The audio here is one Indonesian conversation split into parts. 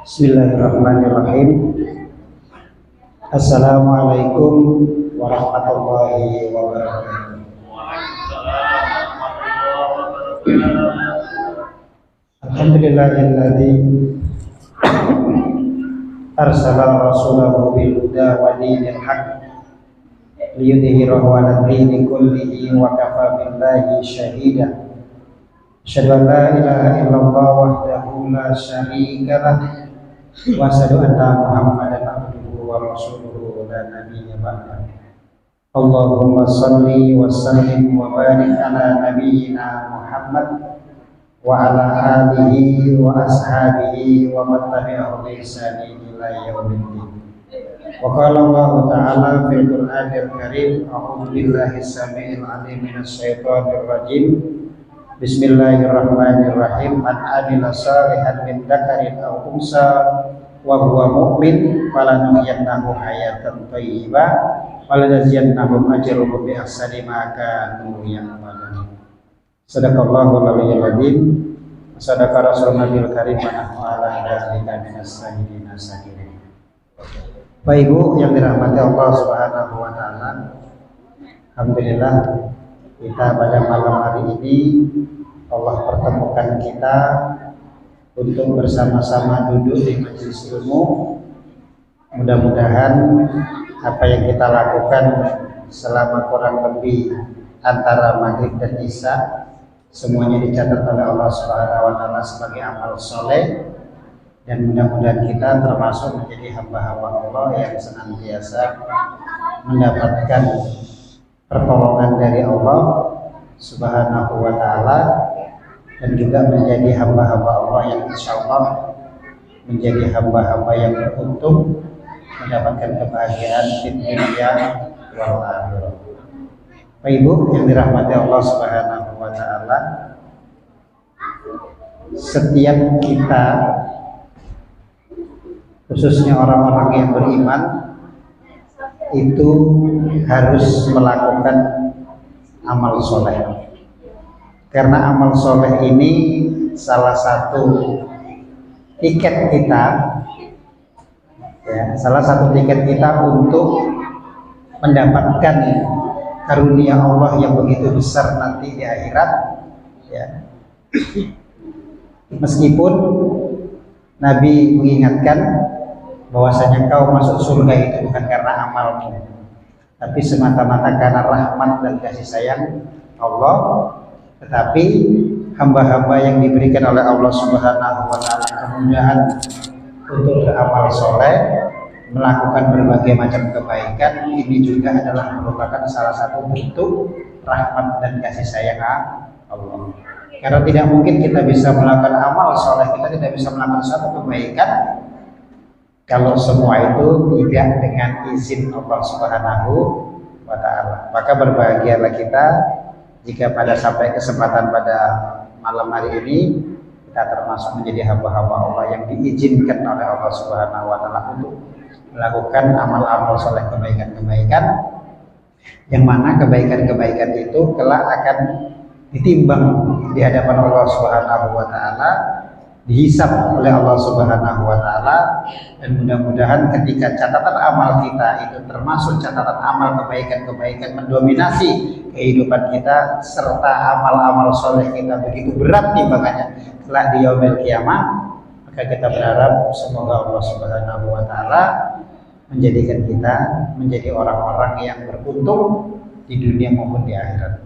Bismillahirrahmanirrahim. Assalamualaikum warahmatullahi wabarakatuh. Alhamdulillahilladzi arsala rasulahu bil huda wa dinil haqq liyudhhirahu 'ala dini kullihi wa kafa billahi shahida. Asyhadu an la ilaha illallah wahdahu la syarika lah wa asyhadu anna Muhammadan abduhu wa rasuluhu la nabiyya ba'da. Allahumma shalli wa sallim wa barik ala nabiyyina Muhammad wa ala alihi wa ashabihi wa man tabi'ahum bi ihsanin ila yaumiddin. Wa qala Allah ta'ala fil Qur'anil Karim, a'udzu billahi samii'il 'aliim minasy syaithaanir rajiim. Bismillahirrahmanirrahim. Man 'amila shalihan min dzakarin aw unsa wa huwa mu'min falanuhyiyannahu hayatan thayyibah wa lanajziyannahum ajrahum bi ahsani ma kanu ya'malun. Sadaqallahul aliyyul azim. Sadaqa rasulun nabiyil karim wa nahnu ala dzalika minas syahidin syakirin. Bapak Ibu yang dirahmati Allah Subhanahu wa taala, alhamdulillah kita pada malam hari ini Allah pertemukan kita untuk bersama-sama duduk di majelis ilmu. Mudah-mudahan apa yang kita lakukan selama kurang lebih antara maghrib dan isya semuanya dicatat oleh Allah Subhanahu wa taala sebagai amal soleh, dan mudah-mudahan kita termasuk menjadi hamba-hamba Allah yang senantiasa mendapatkan pertolongan dari Allah Subhanahu wa taala, dan juga menjadi hamba-hamba Allah yang insyaallah menjadi hamba-hamba yang beruntung mendapatkan kebahagiaan di dunia wal akhirah. Bapak Ibu yang dirahmati Allah Subhanahu wa taala, setiap kita khususnya orang-orang yang beriman itu harus melakukan amal soleh, karena amal soleh ini salah satu tiket kita, ya, salah satu tiket kita untuk mendapatkan karunia Allah yang begitu besar nanti di akhirat, ya. Meskipun Nabi mengingatkan bahwasanya kau masuk surga itu bukan karena amalmu, tapi semata-mata karena rahmat dan kasih sayang Allah. Tetapi hamba-hamba yang diberikan oleh Allah Subhanahu wa taala kemudahan untuk beramal soleh, melakukan berbagai macam kebaikan, ini juga adalah merupakan salah satu bentuk rahmat dan kasih sayang Allah. Karena tidak mungkin kita bisa melakukan amal soleh, kita tidak bisa melakukan suatu kebaikan kalau semua itu tidak dengan izin Allah Subhanahu wa taala. Maka berbahagialah kita jika pada sampai kesempatan pada malam hari ini kita termasuk menjadi hamba-hamba Allah yang diizinkan oleh Allah Subhanahu wa taala untuk melakukan amal-amal soleh, kebaikan-kebaikan, yang mana kebaikan-kebaikan itu kelak akan ditimbang di hadapan Allah Subhanahu wa taala, dihisab oleh Allah Subhanahu wa taala, dan mudah-mudahan ketika catatan amal kita itu termasuk catatan amal kebaikan-kebaikan mendominasi kehidupan kita, serta amal-amal soleh kita begitu berat timbangannya kelak di yaumil kiamah, maka kita berharap semoga Allah Subhanahu wa taala menjadikan kita menjadi orang-orang yang beruntung di dunia maupun di akhirat.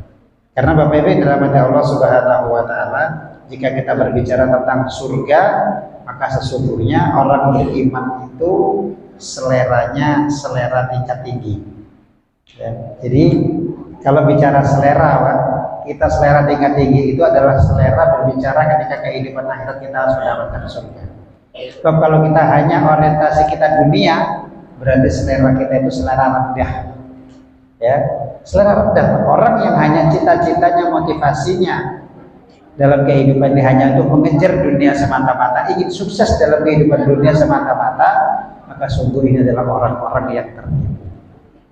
Karena Bapak Ibu yang dirahmati Allah Subhanahu wa taala, jika kita berbicara tentang surga, maka sesungguhnya orang beriman itu seleranya selera tingkat tinggi. Ya, jadi kalau bicara selera, Pak, kita selera tingkat tinggi itu adalah selera berbicara ketika kehidupan akhirat kita harus mendapatkan surga. Sebab kalau kita hanya orientasi kita dunia, berarti selera kita itu selera rendah. Ya, selera rendah. Orang yang hanya cita-citanya, motivasinya dalam kehidupan ini hanya untuk mengejar dunia semata-mata, ingin sukses dalam kehidupan dunia semata-mata, maka sungguh ini adalah orang-orang yang tertipu.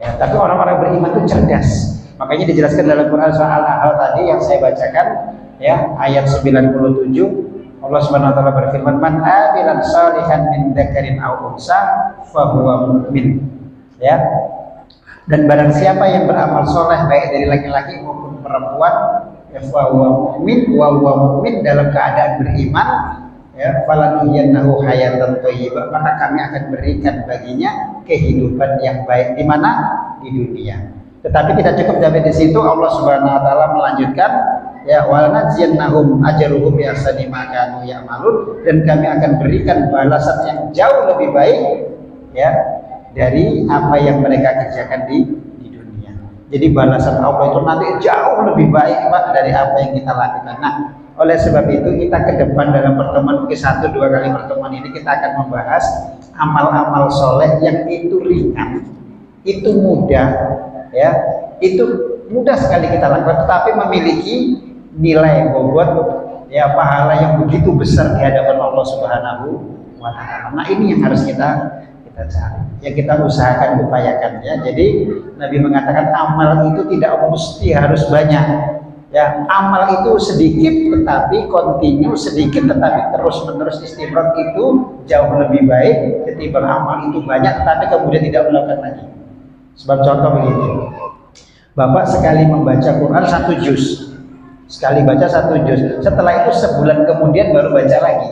Ya, tapi orang-orang beriman itu cerdas. Makanya dijelaskan dalam Quran soal Al-Nahl tadi yang saya bacakan, ya, ayat 97, Allah Subhanahu wa taala berfirman, "Man amilan shalihan min dzakarin aw unsa fahuwa mu'min." Ya. Dan barang siapa yang beramal soleh baik dari laki-laki maupun perempuan, ya fahuwa mu'min, wa huwa mu'min dalam keadaan beriman, ya falanuhyiyannahu hayatan thayyibah, maka kami akan berikan baginya kehidupan yang baik di mana? Di dunia. Tetapi tidak cukup sampai di situ, Allah Subhanahu wa taala melanjutkan, ya walanajziyannahum ajruhum bi ahsani ma kanu ya'malun, dan kami akan berikan balasan yang jauh lebih baik ya dari apa yang mereka kerjakan di dunia. Jadi balasan Allah itu nanti jauh lebih baik Pak dari apa yang kita lakukan. Nah, oleh sebab itu kita ke depan dalam pertemuan mungkin 1-2 kali pertemuan ini kita akan membahas amal-amal soleh yang itu ringan, itu mudah, ya, itu mudah sekali kita lakukan, tetapi memiliki nilai bobot, ya pahala yang begitu besar di hadapan Allah Subhanahu wa taala. Nah, ini yang harus kita cari, ya kita usahakan, upayakan ya. Jadi Nabi mengatakan amal itu tidak mesti harus banyak. Ya, amal itu sedikit tetapi kontinu, sedikit tetapi terus-menerus istimror itu jauh lebih baik ketimbang amal itu banyak tetapi kemudian tidak melakukan lagi. Sebab contoh begini, Bapak sekali membaca Quran 1 juz, sekali baca 1 juz, setelah itu sebulan kemudian baru baca lagi.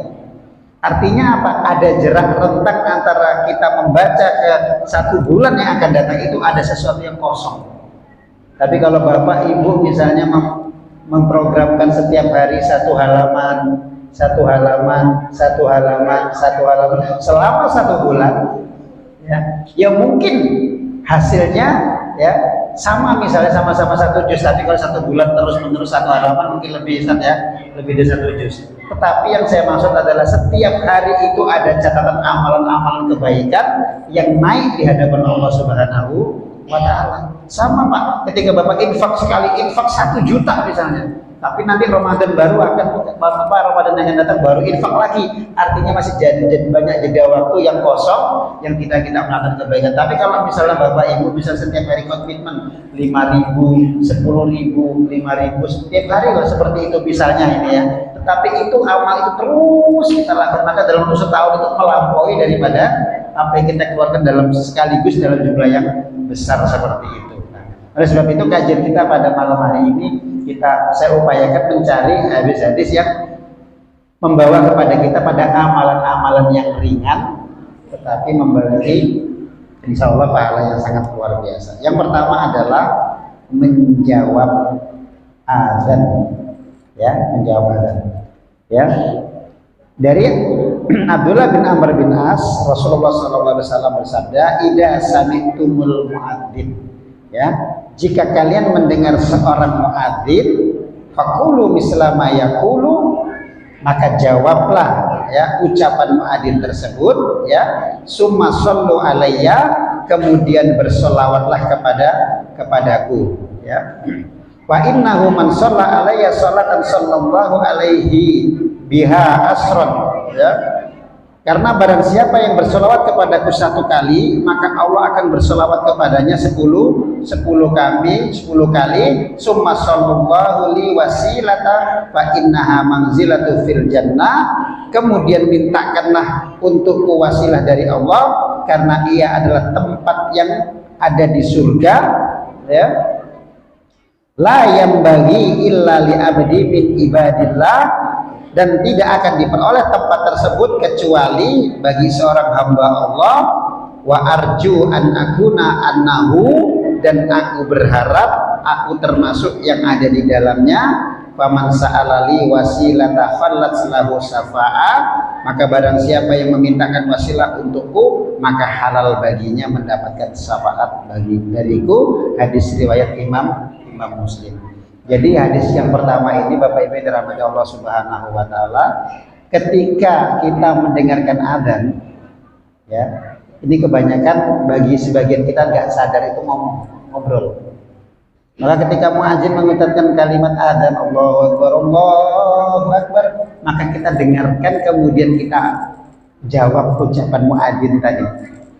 Artinya apa? Ada jarak rentang antara kita membaca ke 1 bulan yang akan datang, itu ada sesuatu yang kosong. Tapi kalau Bapak Ibu misalnya memprogramkan setiap hari 1 halaman, 1 halaman, 1 halaman, 1 halaman selama 1 bulan, ya mungkin hasilnya ya sama, misalnya sama-sama 1 juz, tapi kalau 1 bulan terus-menerus 1 halaman mungkin lebih lebih dari 1 juz. Tetapi yang saya maksud adalah setiap hari itu ada catatan amalan-amalan kebaikan yang naik di hadapan Allah Subhanahu wa taala. Sama Pak, ketika Bapak infak sekali, infak 1 juta misalnya, tapi nanti Ramadan baru akan Ramadan yang datang baru infak lagi, artinya masih jadi banyak jeda waktu yang kosong yang kita melakukan kebaikan. Tapi kalau misalnya Bapak Ibu bisa setiap hari komitmen 5.000, 10.000, 5.000 setiap hari loh, seperti itu misalnya ini ya, tetapi itu amal itu terus kita lakukan, maka dalam setahun itu melampaui daripada apa yang kita keluarkan dalam sekaligus dalam jumlah yang besar seperti itu. Nah, oleh sebab itu kajian kita pada malam hari ini saya upayakan mencari hadis-hadis yang membawa kepada kita pada amalan-amalan yang ringan tetapi memberi insya Allah pahala yang sangat luar biasa. Yang pertama adalah menjawab azan, ya, menjawab azan, ya. Dari Abdullah bin Amr bin As, Rasulullah SAW bersabda, "Idza sami'tumul muadzin," ya, jika kalian mendengar seorang muadzin, faqulu misla ma yaqulu, maka jawablah ya ucapan muadzin tersebut, ya, summa shallu alayya, kemudian bersolawatlah kepadaku, ya. Wa innahu man shalla alayya sholatan sallallahu alaihi biha asron, ya. Karena barang siapa yang bersolawat kepadaku 1 kali, maka Allah akan bersolawat kepadanya 10 kali. Summa sallallahu li wasilata fa innaha manzilatu fil jannah, kemudian mintakanlah untukku wasilah dari Allah karena ia adalah tempat yang ada di surga, ya. La yambaghi illa li abdi min ibadillah, dan tidak akan diperoleh tempat tersebut kecuali bagi seorang hamba Allah. Wa arju an akuna annahu, dan aku berharap aku termasuk yang ada di dalamnya. Faman sa'alali wasilata fallat lahu syafa'a, maka barang siapa yang memintakan wasilah untukku maka halal baginya mendapatkan syafaat dariku. Hadis riwayat Imam Muslim. Jadi hadis yang pertama ini Bapak Ibu dirahmati Allah Subhanahu wa taala, ketika kita mendengarkan adzan, ya, ini kebanyakan bagi sebagian kita nggak sadar itu ngobrol. Maka ketika muadzin mengucapkan kalimat adzan, Allahu Akbar, Allahu Akbar, maka kita dengarkan kemudian kita jawab ucapan muadzin tadi.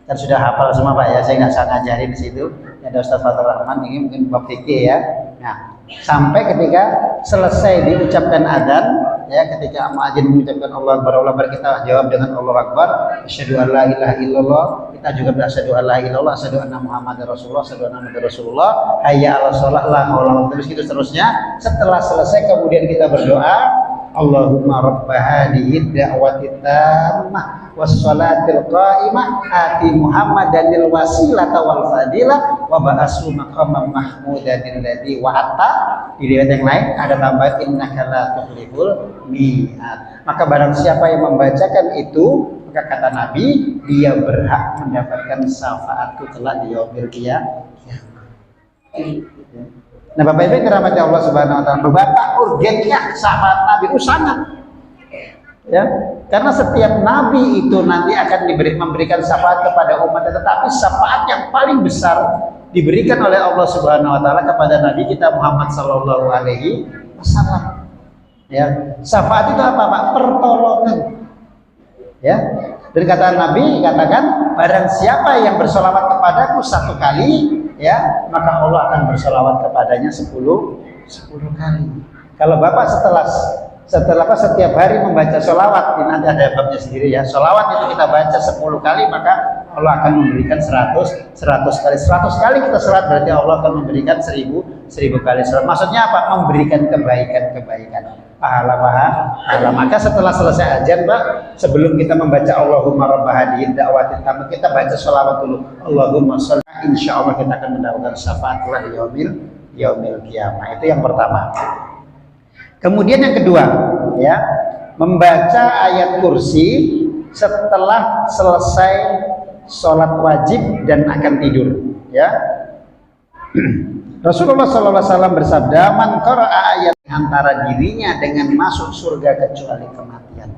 Kan sudah hafal semua Pak ya, saya nggak usah ngajarin di situ. Ada Ustaz Fathur Rahman, ini mungkin bab fikih ya. Nah, sampai ketika selesai diucapkan adzan, ya, ketika muadzin mengucapkan Allah Akbar, kita jawab dengan Allah Akbar, asyhadu an la ilaha illallah, kita juga berasyhadu an la ilaha illallah, asyhadu anna Muhammadar Rasulullah, asyhadu anna Muhammadar Rasulullah, hayya 'alas shalah, la haula terus gitu seterusnya. Setelah selesai kemudian kita berdoa, Allahumma rabba hadhihi da'wati tammah wassalatil qa'imah ati Muhammadanil wasilata wal fadilah wa ba'asu maqamam mahmudan alladzi wa'ata. Di riwayat yang lain ada tambahan innaka la tukhliful mi'ad. Maka barang siapa yang membacakan itu, maka kata Nabi, dia berhak mendapatkan syafaatku kelak di yaumil qiyamah. Nah, Bapak Ibu dirahmati Allah Subhanahu wa taala, betapa urgennya syafaat Nabi itu sangat. Ya, karena setiap nabi itu nanti akan memberikan syafaat kepada umatnya, tetapi syafaat yang paling besar diberikan oleh Allah Subhanahu wa taala kepada Nabi kita Muhammad sallallahu alaihi wasallam. Ya, syafaat itu apa, Pak? Pertolongan. Ya. Dan kata Nabi katakan, barang siapa yang bersolawat kepadaku 1 kali, ya, maka Allah akan bersolawat kepadanya 10 kali. Kalau Bapak setelah setiap hari membaca solawat, nanti ada babnya sendiri ya. Solawat itu kita baca 10 kali, maka Allah akan memberikan 100 kali. 100 kali kita sholat berarti Allah akan memberikan 1000 kali sholat. Maksudnya apa? Memberikan kebaikan. Pahala. Maka setelah selesai ajan, Pak, sebelum kita membaca Allahumma rabba hadhihi da'wati tammah, kita baca sholawat dulu. Allahumma sholli, insya Allah kita akan mendapatkan syafaat di yaumil qiyamah. Itu yang pertama. Kemudian yang kedua, ya, membaca ayat kursi setelah selesai sholat wajib dan akan tidur, ya. Rasulullah SAW bersabda, man qara'a ayat antara dirinya dengan masuk surga kecuali kematian.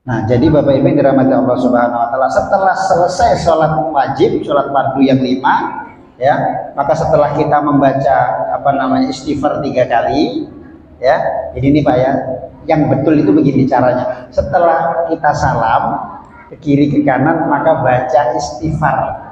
Nah, jadi Bapak Ibu yang dirahmati Allah Subhanahu wa taala, setelah selesai sholat wajib, sholat fardu yang 5, ya, maka setelah kita membaca istighfar 3 kali, ya. Jadi ini Pak ya, yang betul itu begini caranya. Setelah kita salam ke kiri ke kanan, maka baca istighfar.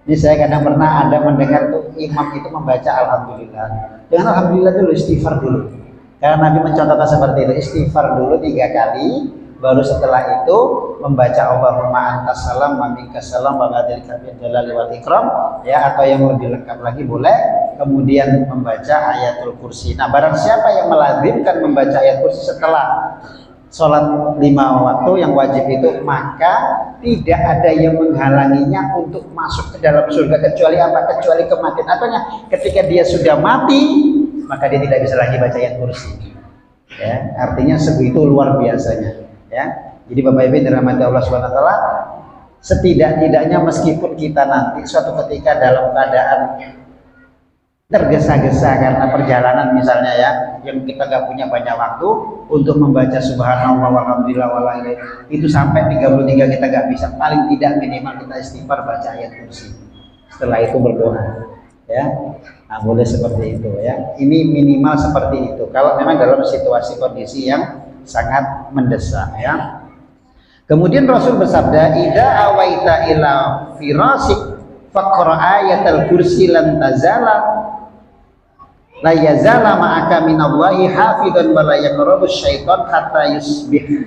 Ini saya kadang pernah ada mendengar tuh imam itu membaca alhamdulillah. Jangan alhamdulillah dulu, istighfar dulu. Karena Nabi mencontohkan seperti itu, istighfar dulu 3 kali, baru setelah itu membaca Allahumma antas salam wa minkas salam wa ba'dika bil jalali wal ikram, ya, atau yang lebih lengkap lagi boleh, kemudian membaca ayatul kursi. Nah, barang siapa yang melazimkan membaca ayat kursi setelah sholat 5 waktu yang wajib itu, maka tidak ada yang menghalanginya untuk masuk ke dalam surga kecuali apa? Kecuali kematian. Artinya ketika dia sudah mati, maka dia tidak bisa lagi baca ayat kursi. Ya, artinya sebegitu luar biasanya. Ya, jadi Bapak Ibu dirahmati Allah Subhanahu wa taala, setidak-tidaknya meskipun kita nanti suatu ketika dalam keadaan tergesa-gesa karena perjalanan misalnya ya, yang kita gak punya banyak waktu untuk membaca subhanallah walhamdulillah wala ilaha, itu sampai 33 kita gak bisa, paling tidak minimal kita istighfar baca ayat kursi, setelah itu berdoa, ya. Nah, boleh seperti itu ya, ini minimal seperti itu kalau memang dalam situasi kondisi yang sangat mendesak, ya. Kemudian Rasul bersabda, idza awaita ila firasik faqra ayatal kursi lan tazala la yazala ma'aka minallahi hafidhan wa la yaqrabu syaitan hatta yusbih.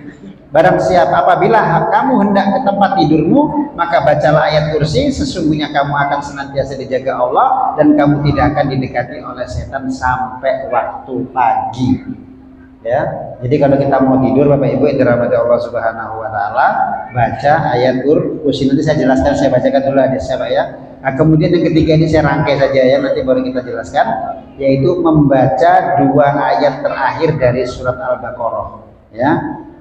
Barang siapa apabila kamu hendak ke tempat tidurmu, maka bacalah ayat kursi, sesungguhnya kamu akan senantiasa dijaga Allah dan kamu tidak akan didekati oleh setan sampai waktu pagi. Ya, jadi kalau kita mau tidur Bapak Ibu yang dirahmati Allah Subhanahu wa taala, baca ayat kursi. Nanti saya jelaskan, saya bacakan dulu hadisnya Pak ya. Nah, kemudian yang ketiga ini saya rangkai saja ya, nanti baru kita jelaskan, yaitu membaca 2 ayat terakhir dari surat Al-Baqarah, ya.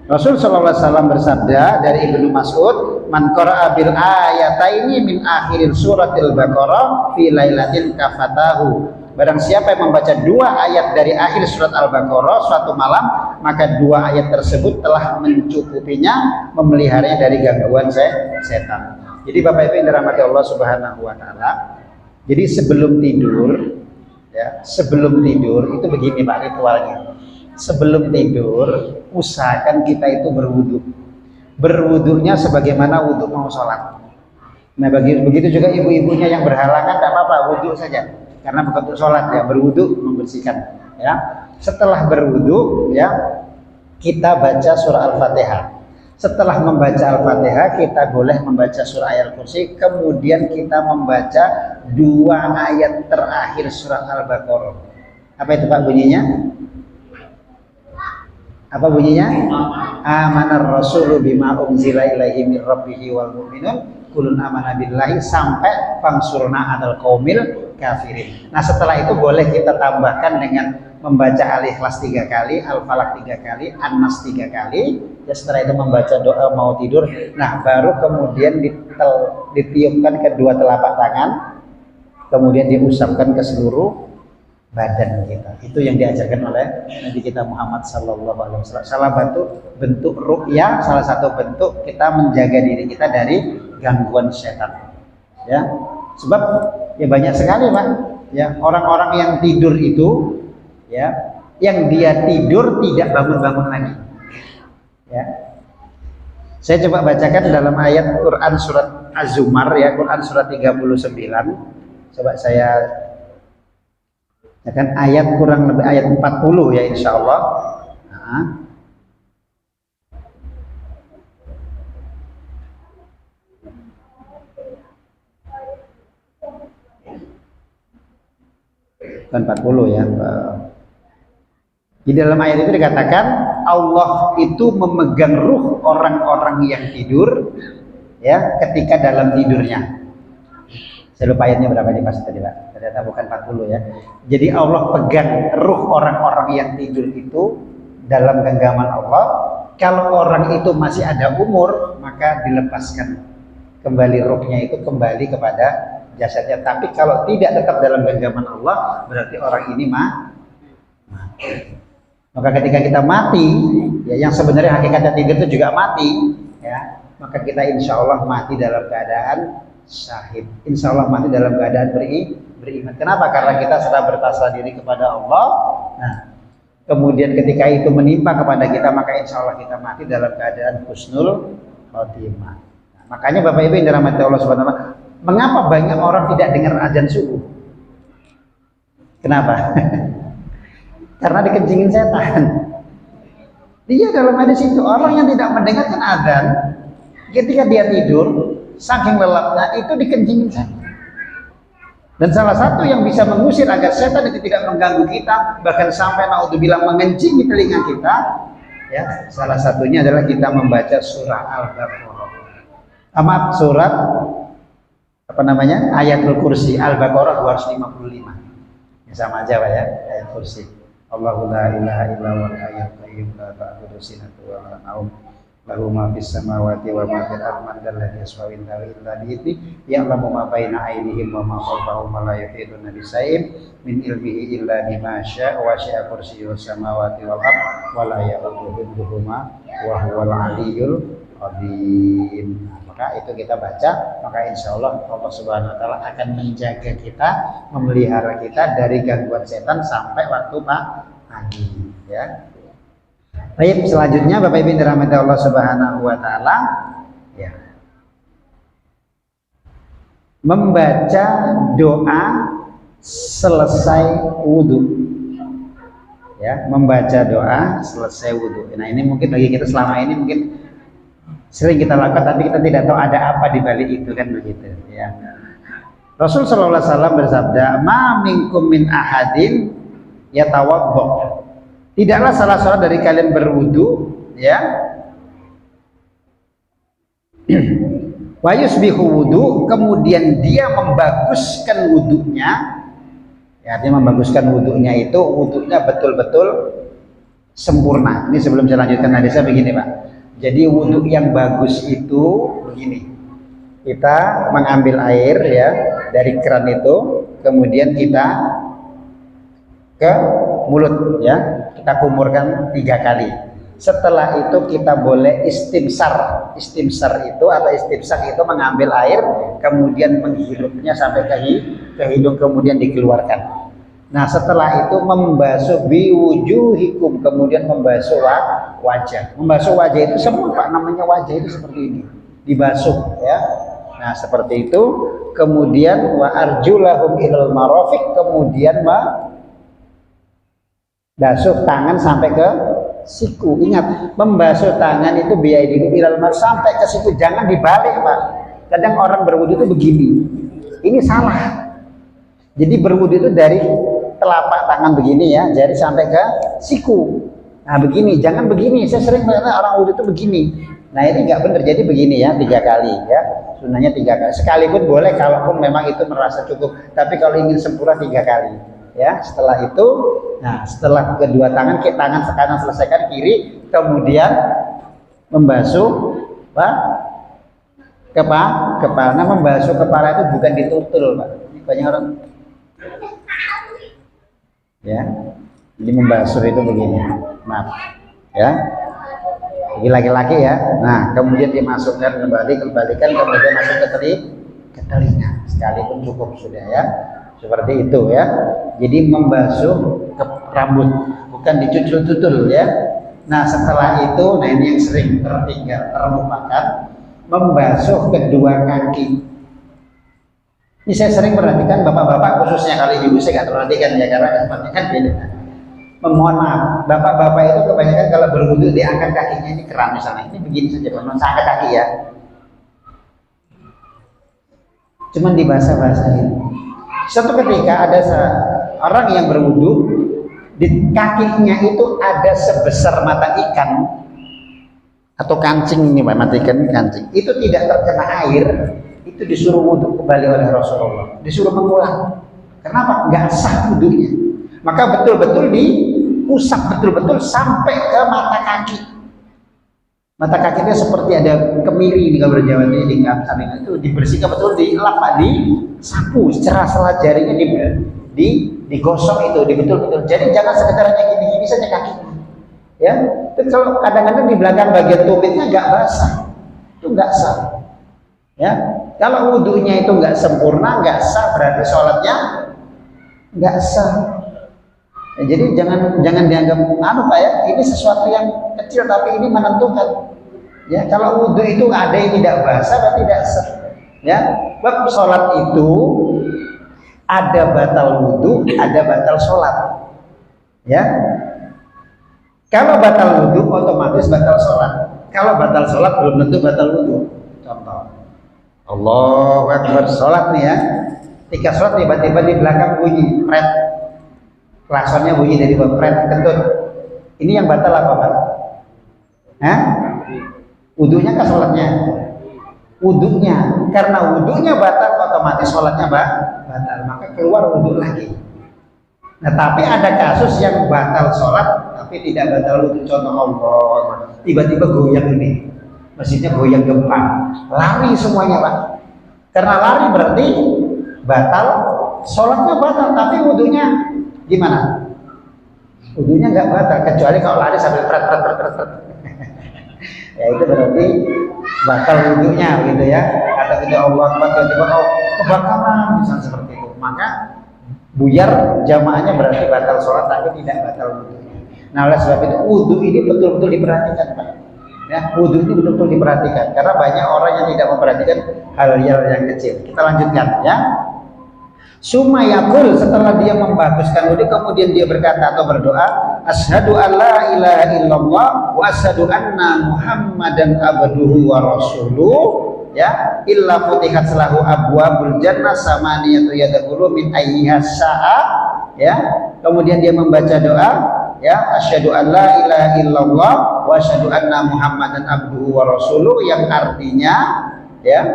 Rasul sallallahu alaihi wasallam bersabda dari Ibnu Mas'ud, man qara'a bil ayataini min akhir suratil Baqarah fi lailatin kafatahu. Barang siapa yang membaca 2 ayat dari akhir surat Al-Baqarah suatu malam, maka 2 ayat tersebut telah mencukupinya, memeliharanya dari gangguan setan. Jadi Bapak Ibu yang dirahmati Allah Subhanahu wa taala, jadi sebelum tidur, ya, sebelum tidur itu begini Pak ritualnya. Sebelum tidur usahakan kita itu berwudu. Berwudunya sebagaimana wudu mau sholat. Nah, begitu juga ibu-ibunya yang berhalangan tidak apa-apa, wudu saja. Karena bukan untuk sholat ya, berwudu membersihkan. Ya, setelah berwudu ya, kita baca surah Al-Fatihah. Setelah membaca Al-Fatihah, kita boleh membaca surah Ayatul Kursi, kemudian kita membaca 2 ayat terakhir surah Al-Baqarah. Apa itu Pak bunyinya? Apa bunyinya? Amanar rasulu bima unzila ilaihi min rabbihi wal mu'minun kulun amana billahi sampai fangsurna adal qaumil kafirin. Nah, setelah itu boleh kita tambahkan dengan membaca Al-Ikhlas 3 kali, Al-Falaq 3 kali, An-Nas 3 kali. Ya, setelah itu membaca doa mau tidur. Nah, baru kemudian ditiupkan kedua telapak tangan, kemudian diusapkan ke seluruh badan kita. Itu yang diajarkan oleh Nabi kita Muhammad sallallahu alaihi wasallam. Salah bentuk ruqyah, salah satu bentuk kita menjaga diri kita dari gangguan setan. Ya. Sebab ya banyak sekali Pak, ya orang-orang yang tidur itu ya, yang dia tidur tidak bangun-bangun lagi. Ya. Saya coba bacakan dalam ayat Quran surat Az-Zumar ya, Quran surat 39. Coba saya kan ayat kurang lebih ayat 40 ya insyaallah. Nah. Bukan 40 ya. Di dalam ayat itu dikatakan Allah itu memegang ruh orang-orang yang tidur ya ketika dalam tidurnya. Saya lupa ayatnya berapa nih Mas tadi Pak. Ternyata bukan 40 ya. Jadi Allah pegang ruh orang-orang yang tidur itu dalam genggaman Allah. Kalau orang itu masih ada umur, maka dilepaskan kembali ruhnya itu kembali kepada jasadnya. Tapi kalau tidak tetap dalam genggaman Allah, berarti orang ini mati. Maka ketika kita mati, ya yang sebenarnya hakikatnya tidur itu juga mati, ya, maka kita insya Allah mati dalam keadaan syahid. Insya Allah mati dalam keadaan beriman. Kenapa? Karena kita sudah bertasbih diri kepada Allah. Nah, kemudian ketika itu menimpa kepada kita, maka insya Allah kita mati dalam keadaan husnul khotimah. Nah, makanya Bapak Ibu yang dirahmati Allah Subhanahu wa Ta'ala, mengapa banyak orang tidak dengar azan subuh? Kenapa? Karena dikencingin setan. Dia dalam hadis itu orang yang tidak mendengarkan azan ketika dia tidur, saking lelapnya itu dikencingin setan. Dan salah satu yang bisa mengusir agar setan itu tidak mengganggu kita, bahkan sampai naudzubillah mengencingi telinga kita, ya, salah satunya adalah kita membaca surah Al-Baqarah. Surat apa namanya? Ayatul Kursi Al-Baqarah 255. Ya, sama aja Pak ya, ayat kursi. Allahu la ilaha illa huwal hayyul qayyum la ta'khudhuhu sinatun wa la nawm lahu ma fis samawati wa ma fil ardi man dzal ladzi yashfa'u indahu illa bi'idznihi ya'lamu ma baina aydihim wa ma khalfahum wa la yuhituna bi shay'in min ilmihi illa bima syaa wa syaa kursiyyus samawati wal ardi wa la ya'uduhu hifdhuhuma wa huwal 'aliyyul 'azim. Maka itu kita baca, maka insya Allah Allah Subhanahu Wa Taala akan menjaga kita, memelihara kita dari gangguan setan sampai waktu pagi. Ya. Baik, selanjutnya Bapak Ibu dirahmati Allah Subhanahu Wa Taala, ya, membaca doa selesai wudhu. Ya, membaca doa selesai wudhu. Nah ini mungkin bagi kita selama ini mungkin sering kita lakukan, tapi kita tidak tahu ada apa di balik itu kan begitu ya. Rasul sallallahu alaihi wasallam bersabda, "Ma minkum min ahadin yatawaddo." Tidaklah salah seorang dari kalian berwudu ya. Wa yusbihu wudu, kemudian dia membaguskan wudunya. Ya, artinya membaguskan wudunya itu wudunya betul-betul sempurna. Ini sebelum saya lanjutkan hadisnya begini, Pak. Jadi wudhu yang bagus itu begini, kita mengambil air ya dari keran itu, kemudian kita ke mulut ya, kita kumurkan 3 kali. Setelah itu kita boleh istimsar. Istimsar itu atau istimsak itu mengambil air, kemudian menghirupnya sampai ke hidung, kemudian dikeluarkan. Nah setelah itu membasuh biwujuhikum, kemudian membasuh wajah. Membasuh wajah itu semua Pak, namanya wajah itu seperti ini, dibasuh ya. Nah seperti itu, kemudian wa arjulahum ilal marafiq, kemudian basuh tangan sampai ke siku. Ingat, membasuh tangan itu biaidikum ilal mar, sampai ke siku, jangan dibalik Pak. Kadang orang berwudu itu begini, ini salah. Jadi berwudu itu dari telapak tangan begini ya, jari sampai ke siku. Nah begini, jangan begini. Saya sering melihat orang wudu itu begini. Nah ini nggak benar. Jadi begini ya, 3 kali ya. Sunnahnya 3 kali. Sekalipun boleh, kalaupun memang itu merasa cukup. Tapi kalau ingin sempurna 3 kali. Ya, setelah itu, nah setelah kedua tangan, ke tangan kanan selesaikan, kiri, kemudian membasuh kepala. Nah membasuh kepala itu bukan ditutul Pak. Banyak orang ya, jadi membasuh itu begini, maaf ya, bagi laki-laki ya. Nah kemudian dimasukkan kembalikan, kemudian masuk ke telinga, sekalipun cukup sudah ya, seperti itu ya. Jadi membasuh ke rambut, bukan dicucul-cucul ya. Nah setelah itu, nah ini yang sering terlupakan, membasuh kedua kaki. Ini saya sering perhatikan bapak-bapak, khususnya kali ibu saya nggak perhatikan ya, karena tempatnya kan beda. Memohon maaf, bapak-bapak itu kebanyakan kalau berwudu diangkat kakinya, ini keram misalnya, ini begini saja, saya angkat kaki ya, cuman dibasah-basahin. Suatu ketika ada orang yang berwudu, di kakinya itu ada sebesar mata ikan atau kancing, ini Pak, mata ikan kancing, itu tidak terkena air. Itu disuruh wudhu kembali oleh Rasulullah, disuruh mengulang. Kenapa? Nggak sah wudhunya. Maka betul-betul diusap betul-betul sampai ke mata kaki. Mata kakinya seperti ada kemiri, kalau berjalan ini itu dibersihkan betul, dilap, disapu secara sela jarinya, digosok itu, betul-betul. Jadi jangan sekedar hanya gini-gini saja kakinya. Ya, itu kalau kadang-kadang di belakang bagian tumitnya nggak basah, itu nggak sah. Ya, kalau wudhunya itu nggak sempurna, nggak sah, berarti sholatnya nggak sah. Ya, jadi jangan dianggap Pak ya, ini sesuatu yang kecil tapi ini menentukan. Ya, kalau wudhu itu ada yang tidak basah, berarti tidak sah. Ya, bab sholat itu ada batal wudhu, ada batal sholat. Ya, kalau batal wudhu otomatis batal sholat. Kalau batal sholat belum tentu batal wudhu. Contoh, Allahu Akbar, sholat nih ya, ketika sholat tiba-tiba di belakang bunyi pret, klaksonnya bunyi dari bawah, pret, kentut. Ini yang batal apa Pak? Hah? Wudhunya ke sholatnya? Wudhunya, karena wudhunya batal otomatis sholatnya batal, maka keluar wudhu lagi. Nah tapi ada kasus yang batal sholat tapi tidak batal wudhu. Contoh, Allah tiba-tiba goyang ini, masjidnya goyang gempa, lari semuanya Pak. Karena lari berarti batal, sholatnya batal, tapi wudhunya gimana? Wudhunya nggak batal, kecuali kalau lari sambil pret. Ya itu berarti batal wudhunya gitu ya. Atau tidak Allah tiba-tiba kebakaran misalnya seperti itu, maka buyar jamaahnya berarti batal sholat tapi tidak batal wudhunya. Nah oleh sebab itu wudhu ini betul-betul diperhatikan Pak. Ya, wudhu ini betul-betul diperhatikan karena banyak orang yang tidak memperhatikan hal-hal yang kecil. Kita lanjutkan ya. Sumayakul, setelah dia membaguskan wudhu kemudian dia berkata atau berdoa, asyhadu alla ilaha illallah wa asyhadu anna muhammadan abduhu wa rasuluh, ya, illa futihat salahu abwabul jannah samaniyatu yadkhulu min ayyiha syaa, ya. Kemudian dia membaca doa, ya, asyhadu alla ilaha illallah wa asyhadu anna muhammadan abduhu wa rasuluh, yang artinya ya,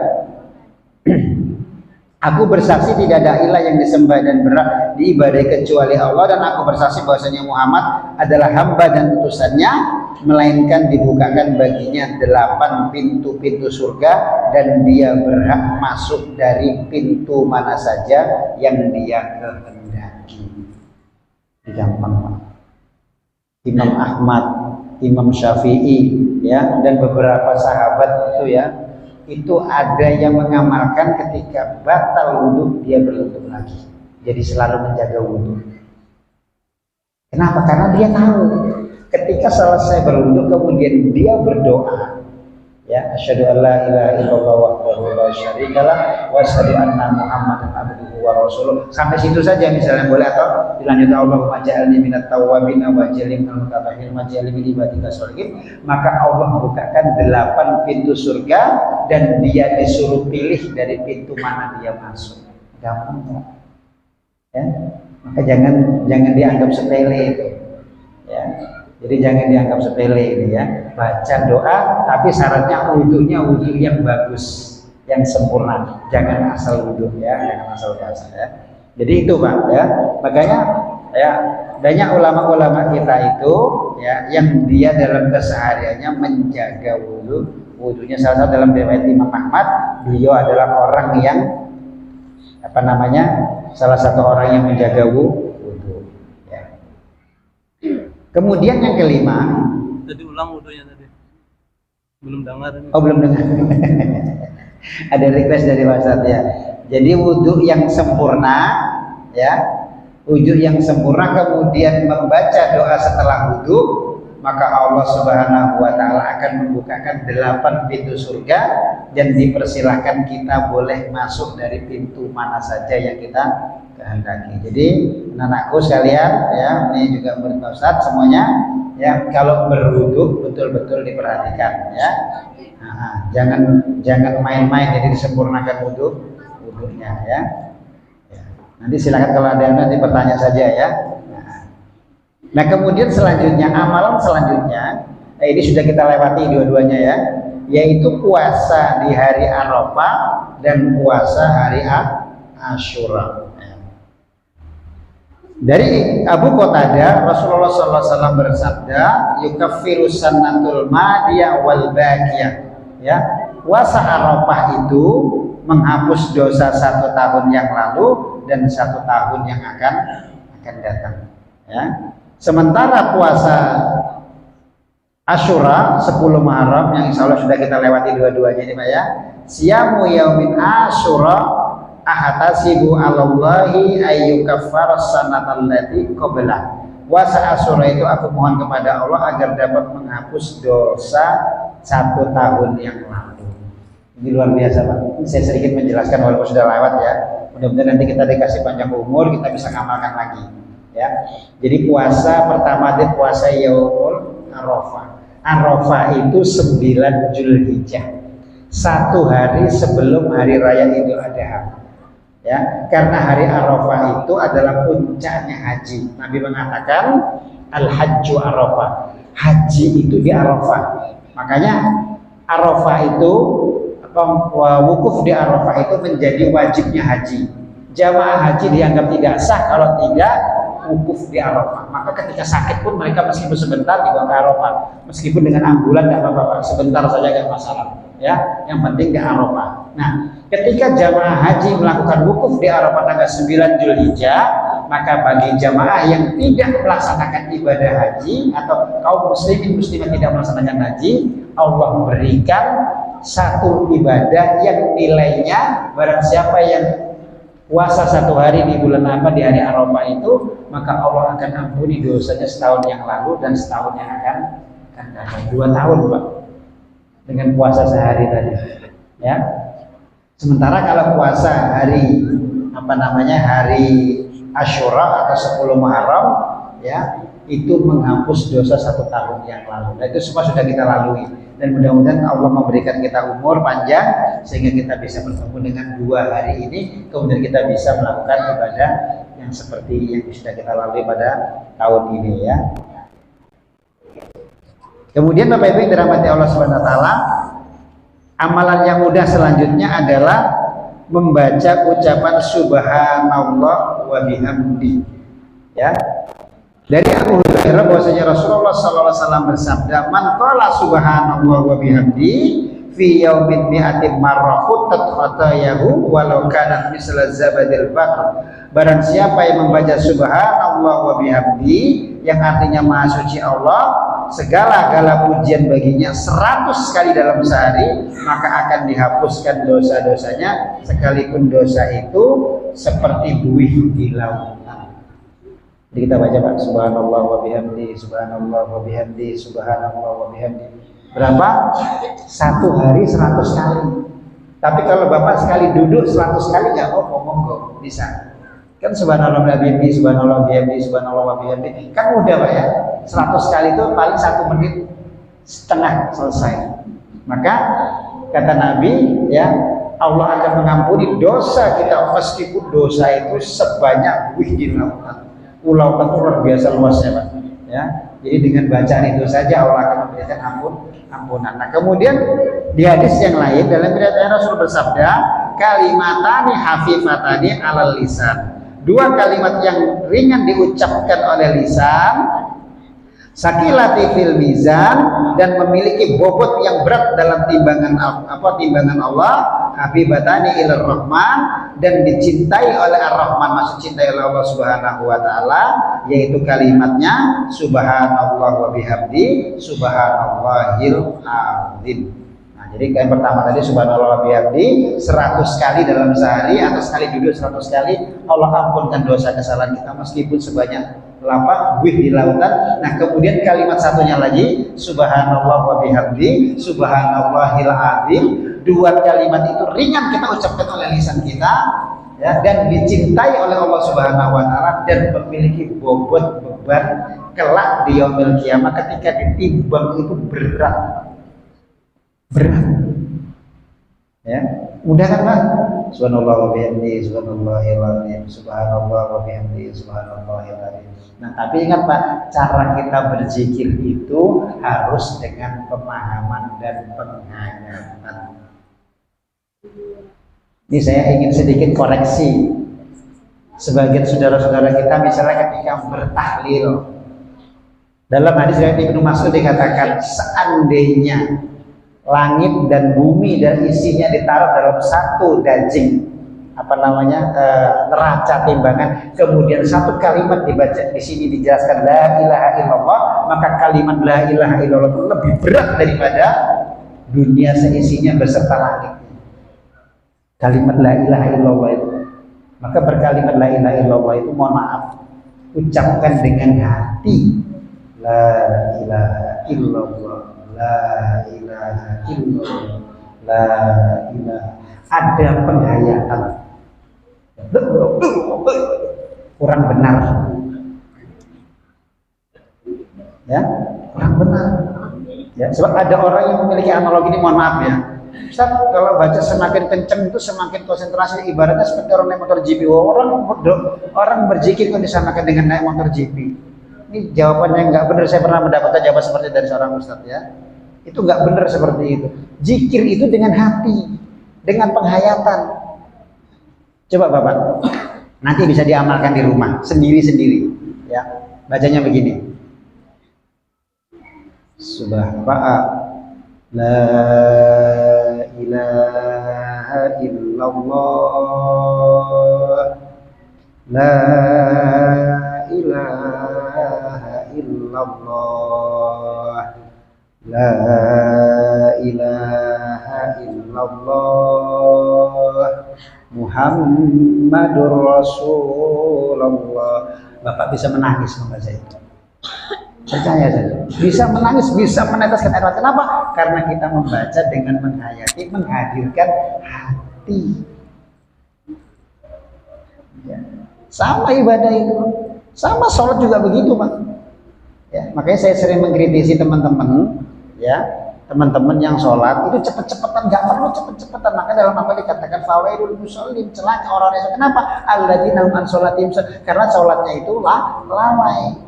aku bersaksi tidak ada ilah yang disembah dan berhak diibadahi kecuali Allah, dan aku bersaksi bahwasanya Muhammad adalah hamba dan utusannya, melainkan dibukakan baginya 8 pintu-pintu surga dan dia berhak masuk dari pintu mana saja yang dia kehendaki. Gampang Pak. Imam Ahmad, Imam Syafi'i, ya, dan beberapa sahabat itu ya, itu ada yang mengamalkan ketika batal wudhu dia berwudhu lagi, jadi selalu menjaga wudhu. Kenapa? Karena dia tahu ketika selesai berwudhu kemudian dia berdoa, Ya, asyhadu an la ilaha illallah wahdahu la syarikalah wa asyhadu anna muhammadan abduhu wa rasuluh. Sampai situ saja misalnya boleh, atau dilanjutkan Allahumma ja'alni minat tawwabin wa ja'alni minal mutatahhirin wa ja'alni min ibadika sholihin. Maka Allah membukakan 8 pintu surga dan dia disuruh pilih dari pintu mana dia masuk. Gampang kok. Ya. Maka jangan dianggap sepele itu. Ya. Jadi jangan dianggap sepele ini ya. Baca doa, tapi syaratnya wudhunya wudhu yang bagus, yang sempurna. Jangan asal wudhu ya, jangan asal baca ya. Jadi itu Pak ya. Makanya ya banyak ulama-ulama kita itu ya yang dia dalam kesehariannya menjaga wudhu. Wudhunya salah satu dalam riwayat Imam Ahmad, beliau adalah orang yang salah satu orang yang menjaga wudhu. Kemudian yang kelima, tadi ulang wudhunya tadi. Belum dengar ini. Oh, belum dengar. Ada request dari Pak Ustadz ya. Jadi wudhu yang sempurna ya. Wudhu yang sempurna kemudian membaca doa setelah wudhu, maka Allah Subhanahu wa taala akan membukakan 8 pintu surga dan dipersilahkan kita boleh masuk dari pintu mana saja yang kita kehendaki. Jadi anak-anakku sekalian ya, ini juga murid Pak Ustadz semuanya ya, kalau berwudu betul-betul diperhatikan ya. Jangan main-main, jadi disempurnakan wudunya ya. Nanti silakan kalau ada yang nanti bertanya saja ya. Nah kemudian selanjutnya, amalan selanjutnya ini sudah kita lewati dua-duanya ya, yaitu puasa di hari Arafah dan puasa hari Asyura. Dari Abu Qatadah, Rasulullah SAW bersabda, yukaffiru sannatul madiyah wal baqiyah. Ya, puasa Arafah itu menghapus dosa 1 tahun yang lalu dan 1 tahun yang akan datang. Ya. Sementara puasa Asyura 10 Muharram yang insya Allah sudah kita lewati dua-duanya ini Pak ya. Siyamu yaumin Asyura ahatasibu alallahi ayyukaffar sanatal lati qablah. Puasa Asyura itu aku mohon kepada Allah agar dapat menghapus dosa 1 tahun yang lalu. Ini luar biasa Pak. Ini saya sedikit menjelaskan walaupun sudah lewat ya. Mudah-mudahan nanti kita dikasih panjang umur, kita bisa ngamalkan lagi ya. Jadi puasa pertama itu puasa Yaumul Arafah. Arafah itu 9 Zulhijjah, 1 hari sebelum hari raya Idul Adha. Ya, karena hari Arafah itu adalah puncaknya haji. Nabi mengatakan al-hajju Arafah. Haji itu di Arafah. Makanya Arafah itu wukuf di Arafah itu menjadi wajibnya haji. Jamaah haji dianggap tidak sah kalau tidak wukuf di Arafah. Maka ketika sakit pun mereka meskipun sebentar dibawa ke Arafah, meskipun dengan ambulan tidak apa-apa, sebentar saja nggak masalah. Ya, yang penting di Arafah. Nah, ketika jamaah haji melakukan wukuf di Arafah tanggal 9 Zulhijjah, maka bagi jamaah yang tidak melaksanakan ibadah haji atau kaum muslimin muslimat tidak melaksanakan haji, Allah berikan satu ibadah yang nilainya barang siapa yang puasa 1 hari di bulan apa di hari Arafah itu, maka Allah akan ampuni dosanya setahun yang lalu dan setahun yang akan datang. 2 tahun Pak dengan puasa sehari tadi ya. Sementara kalau puasa hari hari Asyura atau 10 Muharram ya, itu menghapus dosa 1 tahun yang lalu. Nah, itu semua sudah kita lalui dan mudah-mudahan Allah memberikan kita umur panjang sehingga kita bisa bertemu dengan 2 hari ini, kemudian kita bisa melakukan ibadah yang seperti yang sudah kita lalui pada tahun ini ya. Kemudian Bapak Ibu yang dirahmati Allah Subhanahu wa taala, amalan yang mudah selanjutnya adalah membaca ucapan subhanallah wa bihamdi ya. Dari Abu Hurairah bahwasanya Rasulullah sallallahu alaihi wasallam bersabda, "Man qala subhanallah wa bihamdi fi yaumin mi'atin marrah khutat khatayahu walau kanat misla zabadil bahr." Barang siapa yang membaca subhanallah wa bihamdi yang artinya maha suci Allah, segala-gala pujian baginya 100 kali dalam sehari, maka akan dihapuskan dosa-dosanya sekalipun dosa itu seperti buih di lautan. Jadi kita baca Pak, subhanallah wa bihamdi, subhanallah wa bihamdi, subhanallah wa bihamdi Berapa? Satu hari 100 kali. Tapi kalau Bapak sekali duduk 100 kali nggak monggo bisa. Kan subhanallah bihamdi, subhanallah bihamdi, subhanallah bihamdi. Kan mudah Pak ya. 100 kali itu paling 1 menit setengah selesai. Maka kata Nabi ya, Allah akan mengampuni dosa kita meskipun dosa itu sebanyak wih di lautan. Lautan itu luar biasa luasnya Pak. Ya, jadi dengan bacaan itu saja Allah akan memberikan ampunan. Nah kemudian di hadis yang lain dalam riwayat Rasul bersabda, kalimatani hafifatani alal lisan. 2 kalimat yang ringan diucapkan oleh lisan, sakilati fil mizan, dan memiliki bobot yang berat dalam timbangan Allah, habibatani ilar rahman, dan dicintai oleh ar-rahman, maksud cintai oleh Allah subhanahu wa ta'ala, yaitu kalimatnya subhanallah wa bihamdi subhanallahil azim. Nah jadi yang pertama tadi subhanallah wa bihamdi 100 kali dalam sehari, atau sekali duduk 100 kali Allah ampunkan dosa kesalahan kita meskipun sebanyak wih di lautan. Nah kemudian kalimat satunya lagi subhanallah wa bihamdi subhanallahil azim. 2 kalimat itu ringan kita ucapkan oleh lisan kita ya, dan dicintai oleh Allah subhanahu wa ta'ala, dan memiliki bobot beban kelak di yaumil kiamah ketika ditimbang itu berat ya. Mudah kan Pak? Subhanallah wa bihamdi subhanallahil azim, subhanallah wa bihamdi subhanallahil azim. Nah tapi ingat Pak, cara kita berzikir itu harus dengan pemahaman dan penghayatan. Ini saya ingin sedikit koreksi. Sebagian saudara-saudara kita misalnya ketika bertahlil, dalam hadis dari Ibnu Mas'ud dikatakan, seandainya langit dan bumi dan isinya ditaruh dalam satu dajing neraca timbangan, kemudian 1 kalimat dibaca, di sini dijelaskan la ilaha illallah, maka kalimat la ilaha illallah itu lebih berat daripada dunia seisinya beserta langit. Kalimat la ilaha illallah itu, maka berkalimat la ilaha illallah itu, mohon maaf, ucapkan dengan hati la ilaha illallah, la ilaha illallah, la ilaha. Ada penghayatan, kurang benar ya, kurang benar ya. Sebab ada orang yang memiliki analogi ini, mohon maaf ya Ustaz, kalau baca semakin kenceng itu semakin konsentrasi, ibaratnya seperti orang naik motor GP. Orang berzikir kan disamakan dengan naik motor GP. Ini jawabannya nggak benar. Saya pernah mendapatkan jawaban seperti dari seorang ustaz ya. Itu nggak benar seperti itu. Zikir itu dengan hati, dengan penghayatan. Coba Bapak, nanti bisa diamalkan di rumah sendiri-sendiri. Ya, bacanya begini. Subhanallah. La ilaha illallah, la ilaha illallah, la ilaha illallah, Muhammadur Rasulullah. Bapak bisa menangis membaca itu. Percaya saja, bisa menangis, bisa meneteskan air mata. Kenapa? Karena kita membaca dengan menghayati, menghadirkan hati. Ya. Sama ibadah itu, sama sholat juga begitu, Pak. Ya, makanya saya sering mengkritisi teman-teman, ya, teman-teman yang sholat itu cepet-cepetan, nggak perlu cepet-cepetan. Maka dalam apa dikatakan fawaidul musallin, celaka orang yang kenapa? Alladzina hum an sholatim, karena sholatnya itu lalai.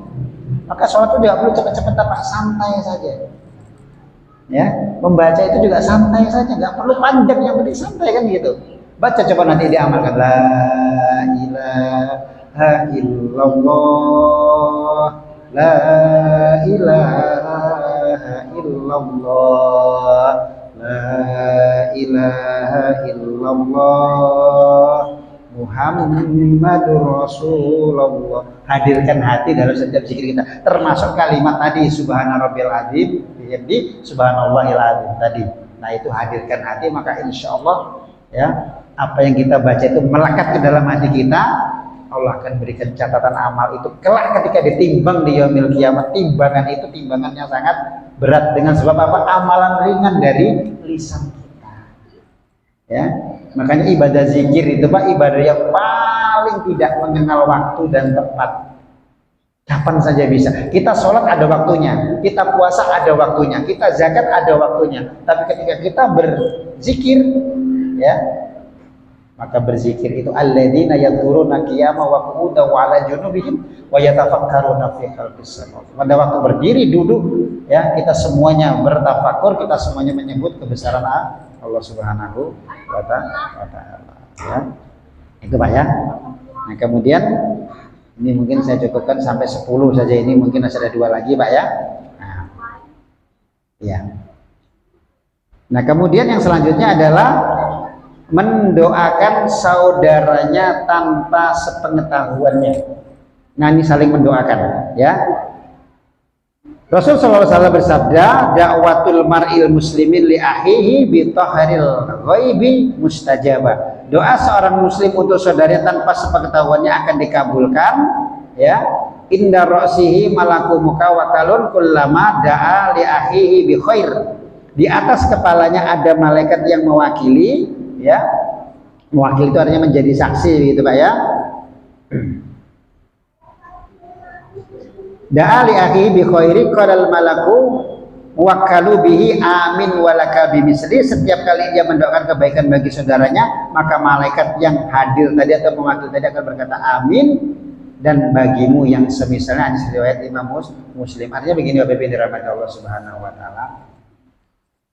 Maka sholat itu tidak perlu cepet-cepetan, Pak, santai saja. Ya, membaca itu juga santai saja, nggak perlu panjang, yang penting santai kan gitu. Baca coba nanti diamalkan. La ilaha illallah, la ilaha illallah, la ilaha illallah, Muhammadur Rasulullah. Hadirkan hati dalam setiap zikir kita, termasuk kalimat tadi subhanarabbil azim, jadi subhanallahil azim tadi. Nah itu hadirkan hati, maka insya Allah ya, apa yang kita baca itu melekat ke dalam hati kita. Allah akan berikan catatan amal itu kelak ketika ditimbang di yaumil kiamat. Timbangan itu timbangan yang sangat berat dengan sebab apa? Amalan ringan dari lisan kita. Ya, makanya ibadah zikir itu Pak ibadah yang paling tidak mengenal waktu dan tempat. Kapan saja bisa. Kita sholat ada waktunya, kita puasa ada waktunya, kita zakat ada waktunya. Tapi ketika kita berzikir, ya, maka berzikir itu alladzina yadhkuruna qiyama wa qu'udan wa 'ala junubihim wa yatafakkaruna fi khalqis samawati. Pada waktu berdiri, duduk, ya, kita semuanya bertafakur, kita semuanya menyebut kebesaran Allah Subhanahu wa taala. Ya. Itu Pak ya. Nah, kemudian ini mungkin saya cukupkan sampai 10 saja, ini mungkin masih ada 2 lagi Pak ya. Nah, ya. Nah, kemudian yang selanjutnya adalah mendoakan saudaranya tanpa sepengetahuannya. Nah, ini saling mendoakan ya. Rasul sallallahu alaihi wasallam bersabda, "Da'watul mar'il muslimin li akhihi bi taharil ghaibi mustajabah." Doa seorang muslim untuk saudaranya tanpa sepengetahuannya akan dikabulkan, ya. Inda ra'sihi malaku mukawakalun kullama da'a li akhihi bi khair. Di atas kepalanya ada malaikat yang mewakili, ya. Mewakili itu artinya menjadi saksi gitu Pak ya. Da'a li akhihi bi khairi qala malaku wakalu bihi amin walaka bimisli. Setiap kali dia mendoakan kebaikan bagi saudaranya, maka malaikat yang hadir tadi atau mewakili tadi akan berkata amin, dan bagimu yang semisalnya. Hadis riwayat Imam Muslim. Artinya begini Bapak Ibu dirahmati Allah Subhanahu wa taala,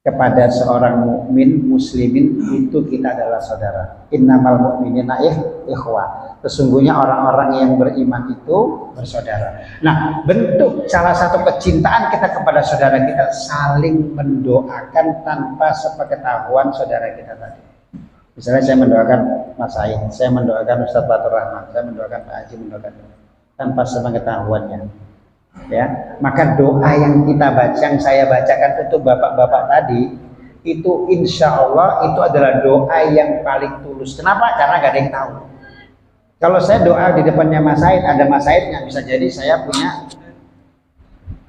kepada seorang mukmin muslimin itu kita adalah saudara. Innamal mu'minina ikhwah. Sesungguhnya orang-orang yang beriman itu bersaudara. Nah, bentuk salah satu kecintaan kita kepada saudara kita saling mendoakan tanpa sepengetahuan saudara kita tadi. Misalnya saya mendoakan Mas Said, saya mendoakan Ustadz Fatur Rahman, saya mendoakan Pak Haji, mendoakan tanpa sepengetahuannya. Ya, maka doa yang kita baca, yang saya bacakan untuk bapak-bapak tadi, itu insya Allah itu adalah doa yang paling tulus. Kenapa? Karena gak ada yang tahu. Kalau saya doa di depannya Mas Said, ada Mas Saidnya, bisa jadi saya punya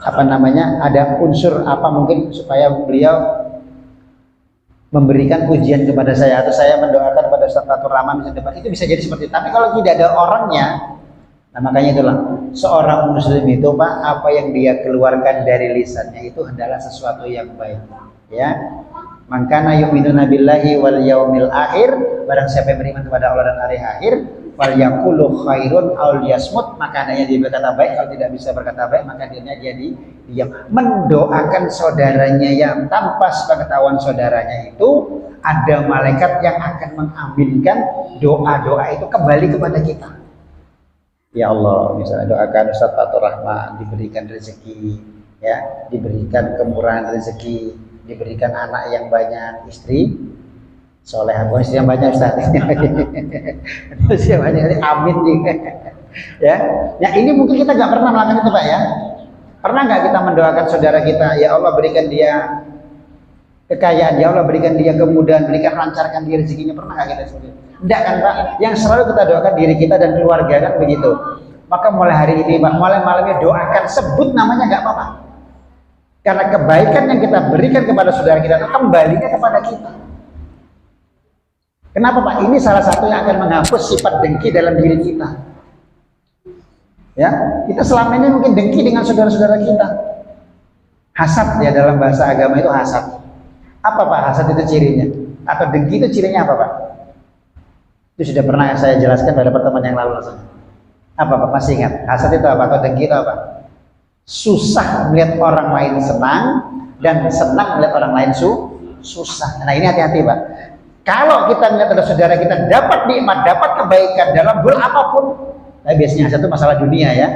apa namanya, ada unsur apa mungkin supaya beliau memberikan pujian kepada saya, atau saya mendoakan kepada Ustaz Fatur Rahman di depan, itu bisa jadi seperti itu. Tapi kalau tidak ada orangnya, nah makanya itulah seorang muslim itu Pak, apa yang dia keluarkan dari lisannya itu adalah sesuatu yang baik, ya. Mangkana yu'minuna billahi wal yaumil akhir, barang siapa yang beriman kepada Allah dan hari akhir, fal yaqulu khairun aw liyasmut, maka adanya dia berkata baik, kalau tidak bisa berkata baik maka dia jadi diam. Mendoakan saudaranya yang tanpa sepengetahuan saudaranya itu, ada malaikat yang akan mengaminkan doa-doa itu kembali kepada kita. Ya Allah, misalnya doakan Ustaz Fatur Rahman diberikan rezeki, ya, diberikan kemurahan rezeki, diberikan anak yang banyak, istri solehah, bukan istri yang banyak Ustaz. Istri yang banyak, amin juga. Ya, ya ini mungkin kita nggak pernah melakukan itu Pak ya. Pernah nggak kita mendoakan saudara kita, ya Allah berikan dia kekayaan, ya Allah berikan dia kemudahan, berikan lancarkan dia rezekinya, pernah nggak kita seperti itu? Tidak kan Pak? Yang selalu kita doakan diri kita dan keluarga kan begitu. Maka mulai hari ini Pak, mulai malamnya doakan, sebut namanya nggak apa-apa. Karena kebaikan yang kita berikan kepada saudara kita itu kembalinya kepada kita. Kenapa Pak? Ini salah satu yang akan menghapus sifat dengki dalam diri kita. Ya, kita selama ini mungkin dengki dengan saudara-saudara kita. Hasad ya, dalam bahasa agama itu hasad. Apa Pak hasad itu cirinya? Atau dengki itu cirinya apa Pak? Itu sudah pernah saya jelaskan pada pertemuan yang lalu. Apa Pak masih ingat? Hasad itu apa? Atau dengki itu apa? Susah melihat orang lain senang dan senang melihat orang lain susah. Nah ini hati-hati Pak. Kalau kita melihat ada saudara kita dapat nikmat, dapat kebaikan dalam hal apapun, nah biasanya hasad itu masalah dunia ya.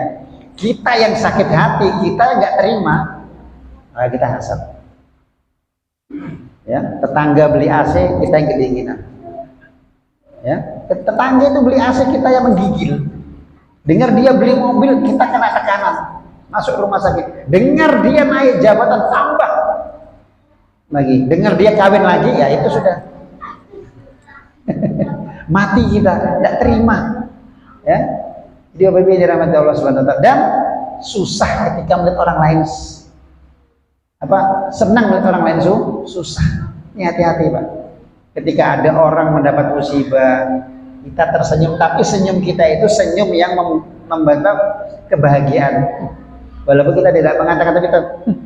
Kita yang sakit hati, kita nggak terima, nah kita hasad. Ya, tetangga beli AC, kita yang kedinginan. Ya, tetangga itu beli AC, kita yang menggigil. Dengar dia beli mobil, kita kena tekanan, masuk rumah sakit. Dengar dia naik jabatan, tambah lagi. Dengar dia kawin lagi, ya itu sudah mati kita, tidak terima. Ya, dia berbicara dirahmati Allah Subhanahu wa taala. Dan susah ketika melihat orang lain senang melihat orang lain susah. Ini hati-hati Pak. Ketika ada orang mendapat musibah, kita tersenyum, tapi senyum kita itu senyum yang membawa kebahagiaan. Walaupun kita tidak mengatakan, tapi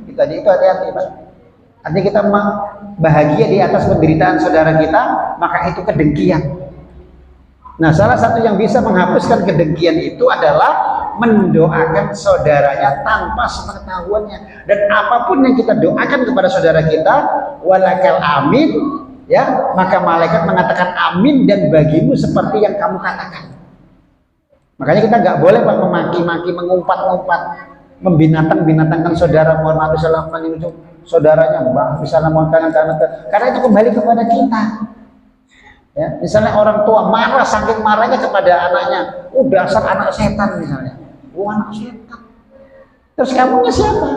kita itu hati-hati Pak. Artinya kita bahagia di atas penderitaan saudara kita, maka itu kedengkian. Nah, salah satu yang bisa menghapuskan kedengkian itu adalah mendoakan saudaranya tanpa sepengetahuannya. Dan apapun yang kita doakan kepada saudara kita, walakal amin, ya, maka malaikat mengatakan amin dan bagimu seperti yang kamu katakan. Makanya kita nggak boleh Pak memaki-maki, mengumpat-ngumpat, membinatang-binatangkan saudara. Mohon maaf salah menyujuk saudaranya, Bang, misalnya mohon karena itu kembali kepada kita. Ya, misalnya orang tua marah, saking marahnya kepada anaknya, dasar anak setan misalnya, anak setan. Terus kamunya siapa?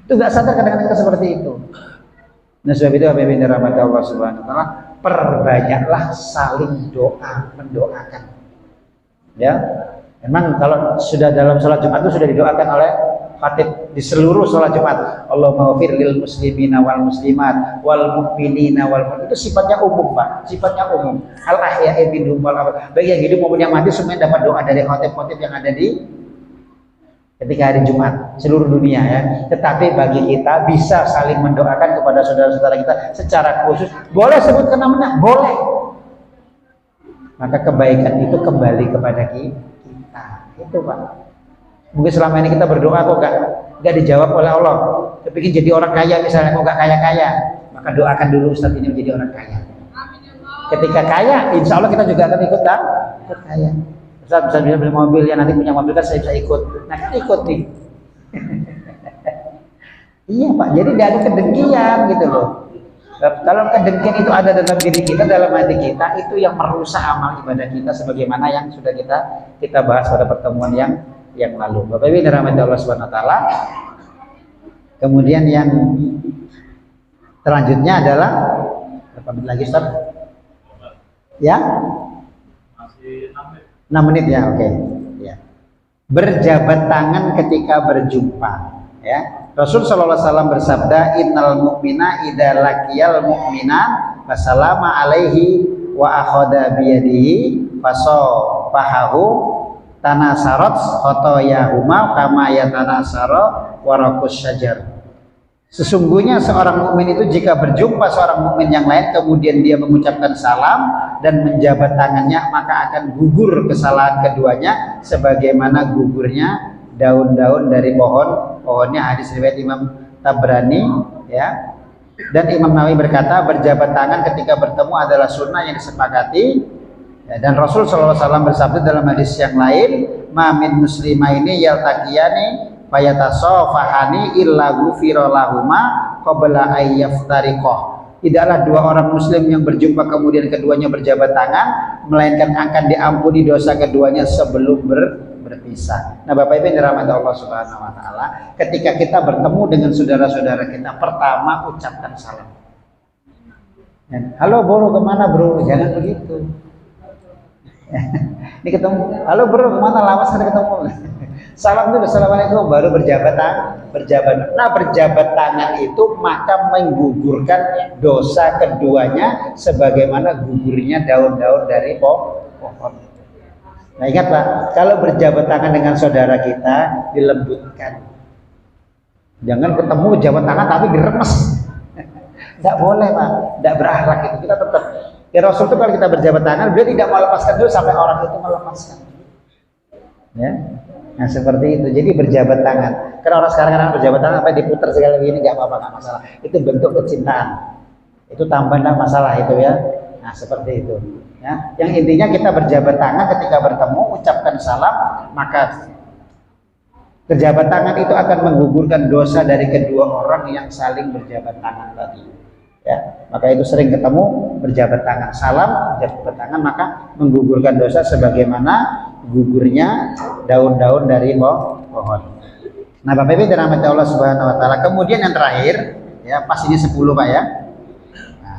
Itu nggak sadar kadang-kadang kita seperti itu. Nah, sebab itu Bapak Ibu dirahmati Allah Subhanahu wa taala, perbanyaklah saling doa, mendoakan. Ya, memang kalau sudah dalam sholat Jumat itu sudah didoakan oleh khatib di seluruh sholat Jumat, Allahumma ghfir lil muslimina wal muslimat wal mu'minina wal mu'minat. Itu sifatnya umum Pak, sifatnya umum. Al ahya'i minhum wal amwat. Baik yang hidup maupun yang mati semuanya dapat doa dari khatib-khatib yang ada di ketika hari Jumat seluruh dunia ya. Tetapi bagi kita bisa saling mendoakan kepada saudara-saudara kita secara khusus. Boleh sebutkan namanya, boleh. Maka kebaikan itu kembali kepada kita. Itu Pak. Mungkin selama ini kita berdoa kok gak dijawab oleh Allah. Kepingin jadi orang kaya misalnya, kok gak kaya-kaya, maka doakan dulu Ustadz ini menjadi orang kaya. Ketika kaya, insya Allah kita juga akan ikut kaya. Ustadz bisa beli mobil, ya nanti punya mobil kan saya bisa ikut. Nah kan ikut nih. Iya Pak, jadi tidak ada kedengkian gitu loh. Kalau kedengkian itu ada dalam diri kita, dalam hati kita, itu yang merusak amal ibadah kita, sebagaimana yang sudah kita bahas pada pertemuan yang lalu. Bapak Ibu dirahmati Allah Subhanahu wa taala. Kemudian yang selanjutnya adalah berapa menit lagi Ustaz? Ya? Masih 6 menit ya, oke. Ya. Berjabat tangan ketika berjumpa, ya. Rasul sallallahu alaihi wasallam bersabda, "Innal mu'mina idza laqiyal mu'mina fasalama alaihi wa akhadha bi yadihi fasafahu tanasarat khotoyahuma kama yatanasara warakus syajar." Sesungguhnya seorang mukmin itu jika berjumpa seorang mukmin yang lain kemudian dia mengucapkan salam dan menjabat tangannya, maka akan gugur kesalahan keduanya sebagaimana gugurnya daun-daun dari pohonnya. Hadis riwayat Imam Tabrani, ya. Dan Imam Nawawi berkata, berjabat tangan ketika bertemu adalah sunnah yang disepakati. Ya, dan Rasul sallallahu alaihi wasallam bersabda dalam hadis yang lain, "Ma min muslimaini yaltaqiyani fayatasafahani illa ghufira lahuma qabla ay yaftariqah." Tidaklah dua orang muslim yang berjumpa kemudian keduanya berjabat tangan, melainkan akan diampuni dosa keduanya sebelum berpisah. Nah, Bapak Ibu yang dirahmati Allah Subhanahu wa taala, ketika kita bertemu dengan saudara-saudara kita, pertama ucapkan salam. Halo bro, kemana bro? Jangan begitu. Ini ketemu, halo bro, kemana? Lama sekali ketemu. Salam dulu, assalamualaikum, baru berjabat tangan. Nah, berjabat tangan itu maka menggugurkan dosa keduanya sebagaimana gugurnya daun-daun dari pohon. Nah, ingat Pak, kalau berjabat tangan dengan saudara kita dilembutkan. Jangan ketemu jabat tangan tapi diremes. Tidak boleh Pak, tidak berakhlak itu. Kita tetap, ya Rasul itu kalau kita berjabat tangan, beliau tidak melepaskan dulu sampai orang itu melepaskan. Ya, nah seperti itu. Jadi berjabat tangan. Karena orang sekarang kadang berjabat tangan apa diputar segala begini, nggak apa-apa, nggak masalah. Itu bentuk kecintaan. Itu tambahan masalah itu ya. Nah seperti itu. Ya, yang intinya kita berjabat tangan ketika bertemu, ucapkan salam, maka berjabat tangan itu akan menggugurkan dosa dari kedua orang yang saling berjabat tangan tadi. Ya, maka itu sering ketemu berjabat tangan, salam, berjabat tangan, maka menggugurkan dosa sebagaimana gugurnya daun-daun dari pohon. Nah, Bapak Ibu dirahmati Allah Subhanahu wa taala. Kemudian yang terakhir, ya pas ini 10 Pak ya. Nah,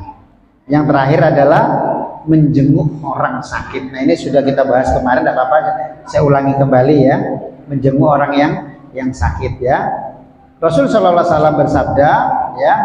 yang terakhir adalah menjenguk orang sakit. Nah, ini sudah kita bahas kemarin, tidak apa-apa saya ulangi kembali ya. Menjenguk orang yang sakit ya. Rasul sallallahu alaihi wasallam bersabda, ya,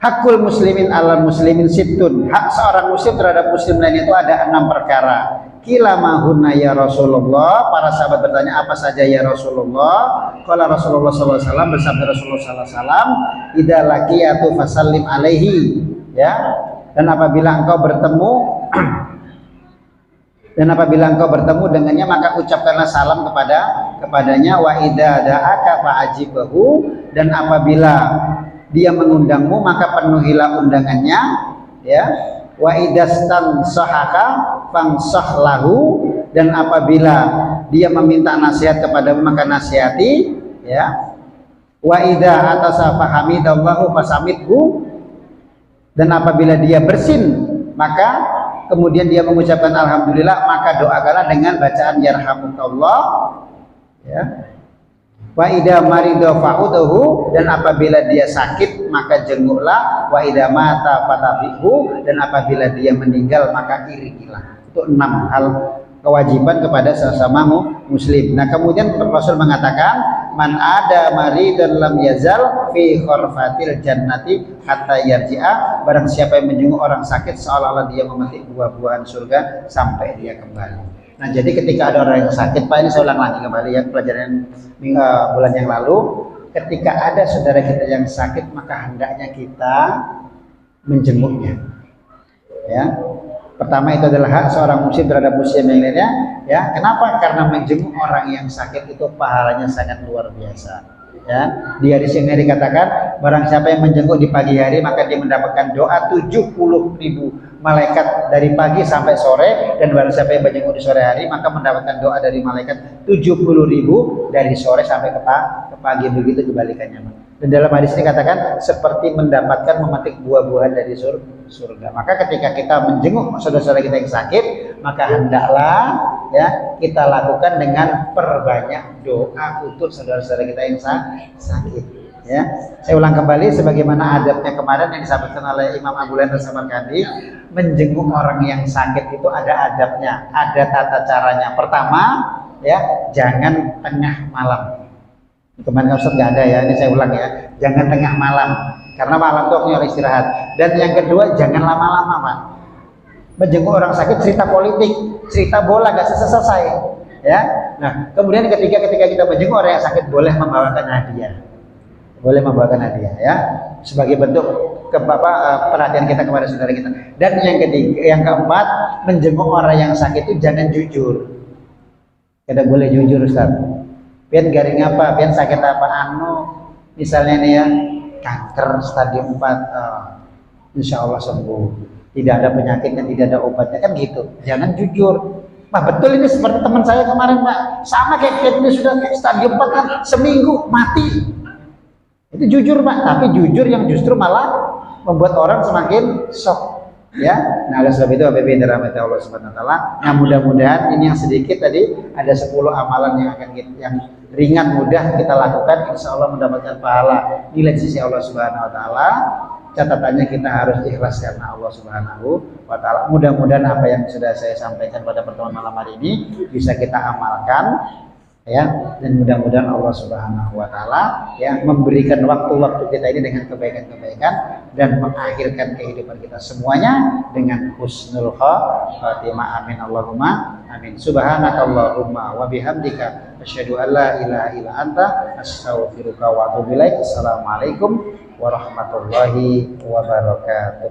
hakul muslimin alal muslimin sittun. Hak seorang muslim terhadap muslim lain itu ada 6 perkara. Kila mahunna ya Rasulullah. Para sahabat bertanya, apa saja ya Rasulullah? Qala Rasulullah sallallahu alaihi wasallam, bersabda Rasulullah sallallahu alaihi wasallam, idza laqiyatu fasallim alaihi, ya. Dan apabila engkau bertemu dengannya, maka ucapkanlah salam kepadanya. Wa idza da'aka fa'ajibahu, dan apabila dia mengundangmu maka penuhilah undangannya, ya. Wa idastan sahaka fansah lahu, dan apabila dia meminta nasihat kepadamu maka nasihati, ya. Wa idza atasa fahamidallahu fasamidhu, dan apabila dia bersin maka kemudian dia mengucapkan alhamdulillah, maka doakanlah dengan bacaan yarhamukallah, ya. Wa idza marida fa'udahu, dan apabila dia sakit maka jenguklah. Wa idza mata fatabihu, dan apabila dia meninggal maka irikilah. Itu 6 hal kewajiban kepada sesama muslim. Nah, kemudian Rasul mengatakan, man ada maridan lam yazal fi khurfatil jannati hatta yarji'a. Barang siapa yang menjenguk orang sakit seolah-olah dia memetik buah-buahan surga sampai dia kembali. Nah, jadi ketika ada orang yang sakit, Pak, ini saya ulang lagi kembali ya pelajaran bulan yang lalu. Ketika ada saudara kita yang sakit, maka hendaknya kita menjenguknya, ya. Pertama, itu adalah hak seorang muslim terhadap muslim yang lainnya, ya. Kenapa? Karena menjenguk orang yang sakit itu pahalanya sangat luar biasa, ya. Di hadis yang dikatakan, barang siapa yang menjenguk di pagi hari maka dia mendapatkan doa 70.000 malaikat dari pagi sampai sore, dan barang siapa yang menjenguk di sore hari maka mendapatkan doa dari malaikat 70.000 dari sore sampai ke pagi, begitu kebalikannya. Dan dalam hadis ini katakan seperti mendapatkan memetik buah-buahan dari surga. Maka ketika kita menjenguk saudara-saudara kita yang sakit, maka hendaklah, ya, kita lakukan dengan perbanyak doa untuk saudara-saudara kita yang sakit, ya. Saya ulang kembali sebagaimana adabnya kemarin yang disampaikan oleh Imam Abu Lain Samarkandi, menjenguk orang yang sakit itu ada adabnya, ada tata caranya. Pertama, ya, jangan tengah malam. Kemarin Ustaz nggak ada, ya, ini saya ulang, ya, jangan tengah malam, karena malam itu waktunya istirahat. Dan yang kedua, jangan lama-lama, Pak. Menjenguk orang sakit cerita politik, cerita bola nggak selesai, ya. Nah, kemudian ketika kita menjenguk orang yang sakit, boleh membawakan hadiah, ya, sebagai bentuk perhatian kita kepada saudara kita. Dan yang keempat, menjenguk orang yang sakit itu jangan jujur. Tidak boleh jujur, Ustaz. Pian garing apa, pian sakit apa, misalnya nih, ya, kanker stadium 4, insya Allah sembuh, tidak ada penyakit dan tidak ada obatnya, kan gitu. Jangan jujur. Pak, betul ini seperti teman saya kemarin, Pak, sama kayak ini sudah stadium 4 kan, seminggu mati. Itu jujur, Pak, tapi jujur yang justru malah membuat orang semakin shock, ya. Nah, oleh sebab itu APP dirahmati Allah Subhanahu wa taala. Nah, mudah-mudahan ini yang sedikit tadi, ada 10 amalan yang akan yang ringan mudah kita lakukan, insya Allah mendapatkan pahala nilai sisi Allah Subhanahu wa taala. Catatannya kita harus ikhlas karena Allah Subhanahu wa taala. Mudah-mudahan apa yang sudah saya sampaikan pada pertemuan malam hari ini bisa kita amalkan, ya, dan mudah-mudahan Allah Subhanahu wa taala, ya, memberikan waktu-waktu kita ini dengan kebaikan-kebaikan dan mengakhirkan kehidupan kita semuanya dengan husnul khatimah. Amin Allahumma amin. Subhanakallahumma wa bihamdika asyhadu an la ilaha illa anta astaghfiruka wa atubu ilaik. Assalamualaikum warahmatullahi wabarakatuh.